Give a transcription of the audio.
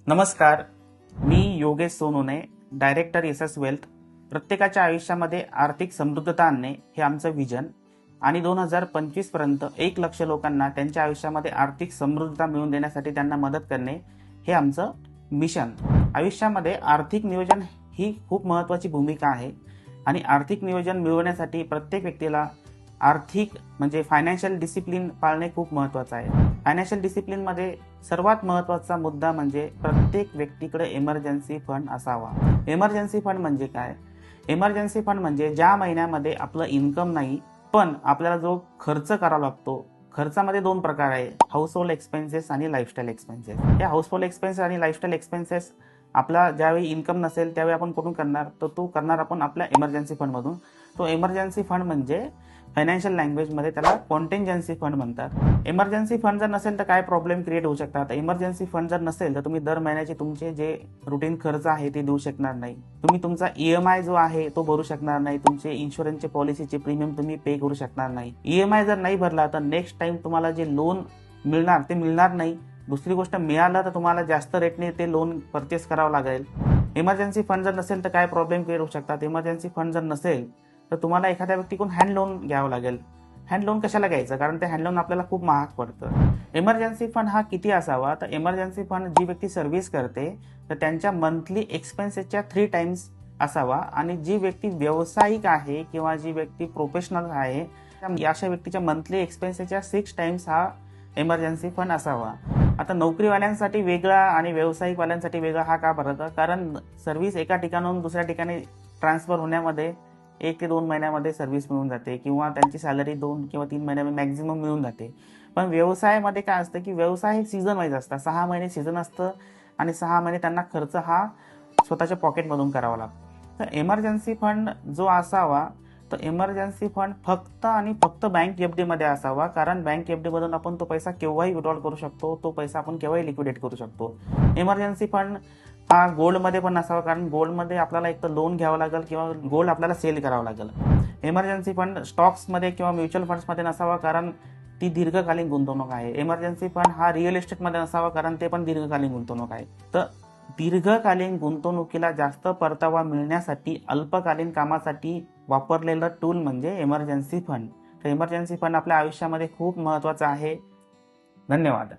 नमस्कार, मी Yogesh Sonone, director S wealth. प्रत्येकाच्या आयुष्यामध्ये आर्थिक समृद्धता आणणे हे आमचं विजन आणि 2025 पर्यंत 1 लाख लोकांना त्यांच्या आयुष्यामध्ये आर्थिक समृद्धता मिळवून देण्यासाठी त्यांना मदत करणे हे आमचं मिशन. आयुष्यामध्ये आर्थिक नियोजन ही खूप महत्त्वाची भूमिका आहे आणि आर्थिक नियोजन मिळवण्यासाठी प्रत्येक व्यक्तीला आर्थिक म्हणजे फायनान्शियल डिसिप्लिन पाळणे खूप महत्त्वाचं आहे. फायनान्शियल डिसिप्लिनमध्ये सर्वात महत्त्वाचा मुद्दा म्हणजे प्रत्येक व्यक्तीकडे इमर्जन्सी फंड असावा. इमर्जन्सी फंड म्हणजे काय? इमर्जन्सी फंड म्हणजे ज्या महिन्यामध्ये आपलं इन्कम नाही पण आपल्याला जो खर्च करावा लागतो. खर्चामध्ये 2 प्रकार आहे, हाऊस होल्ड एक्सपेन्सेस आणि लाईफस्टाईल एक्सपेन्सेस. या हाऊस होल्ड एक्सपेन्सेस आणि लाईफस्टाईल एक्सपेन्सेस आपला ज्यावेळी इन्कम नसेल त्यावेळी आपण कुठून करणार, तर तो करणार आपण आपल्या इमर्जन्सी फंडमधून. तो इमर्जन्सी फंड म्हणजे फायनान्शियल लँग्वेजमध्ये त्याला कॉन्टिंजन्सी फंड म्हणतात. इमर्जन्सी फंड जर नसेल तर काय प्रॉब्लेम क्रिएट होऊ शकतात. इमर्जन्सी फंड जर नसेल तर तुम्ही दर महिन्याचे तुमचे जे रुटीन खर्च आहे ते देऊ शकणार नाही. तुम्ही तुमचा EMI जो आहे तो भरू शकणार नाही. तुमचे इन्शुरन्सचे पॉलिसीचे प्रीमियम तुम्ही पे करू शकणार नाही. EMI जर नाही भरला तर नेक्स्ट टाइम तुम्हाला जे लोन मिळणार ते मिळणार नाही. दुसरी गोष्ट, मिळालं तर तुम्हाला जास्त रेटने ते लोन परचेस करावं लागेल. इमर्जन्सी फंड जर नसेल तर काय प्रॉब्लेम क्रिएट होऊ शकतात. इमर्जन्सी फंड जर नसेल तर तुम्हाला एखाद्या व्यक्तीकडून हँड लोन घ्यावं लागेल. हँड लोन कशाला घ्यायचं? कारण ते हँड लोन आपल्याला खूप महाग पडतं. इमर्जन्सी फंड हा किती असावा? तर इमर्जन्सी फंड जी व्यक्ती सर्व्हिस करते तर त्यांच्या मंथली एक्सपेन्सेसच्या 3 टाइम्स असावा आणि जी व्यक्ती व्यावसायिक आहे किंवा जी व्यक्ती प्रोफेशनल आहे अशा व्यक्तीच्या मंथली एक्सपेन्सेसच्या 6 टाइम्स हा इमर्जन्सी फंड असावा. आता नोकरीवाल्यांसाठी वेगळा आणि व्यावसायिकवाल्यांसाठी वेगळा हा का भरतं? कारण सर्व्हिस एका ठिकाणाहून दुसऱ्या ठिकाणी ट्रान्सफर होण्यामध्ये 1 ते 2 महिन्यामध्ये सर्व्हिस मिळून जाते किंवा त्यांची सॅलरी 2 किंवा 3 महिन्यामध्ये मॅक्झिमम मिळून जाते. पण व्यवसायामध्ये काय असतं की व्यवसाय हे सीझन वाईज असतात. 6 महिने सीझन असतं आणि 6 महिने त्यांना खर्च हा स्वतःच्या पॉकेटमधून करावा लागतो. तर इमर्जन्सी फंड जो असावा तर इमर्जन्सी फंड फक्त आणि फक्त बँक FD मध्ये असावा. कारण बँक FD मधून आपण तो पैसा केव्हाही विड्रॉल करू शकतो. तो पैसा आपण केव्हाही लिक्विडेट करू शकतो. इमर्जन्सी फंड हा गोल्डमध्ये पण असावा. कारण गोल्डमध्ये आपल्याला एक तर लोन घ्यावं लागेल किंवा गोल्ड आपल्याला सेल करावं लागेल. इमर्जन्सी फंड स्टॉक्समध्ये किंवा म्युच्युअल फंड्समध्ये नसावा कारण ती दीर्घकालीन गुंतवणूक आहे. इमर्जन्सी फंड हा रिअल इस्टेटमध्ये नसावा कारण ते पण दीर्घकालीन गुंतवणूक आहे. तर दीर्घकालीन गुंतवणुकीला जास्त परतावा मिळण्यासाठी अल्पकालीन कामासाठी वापरलेलं टूल म्हणजे इमर्जन्सी फंड. तर इमर्जन्सी फंड आपल्या आयुष्यामध्ये खूप महत्त्वाचं आहे. धन्यवाद.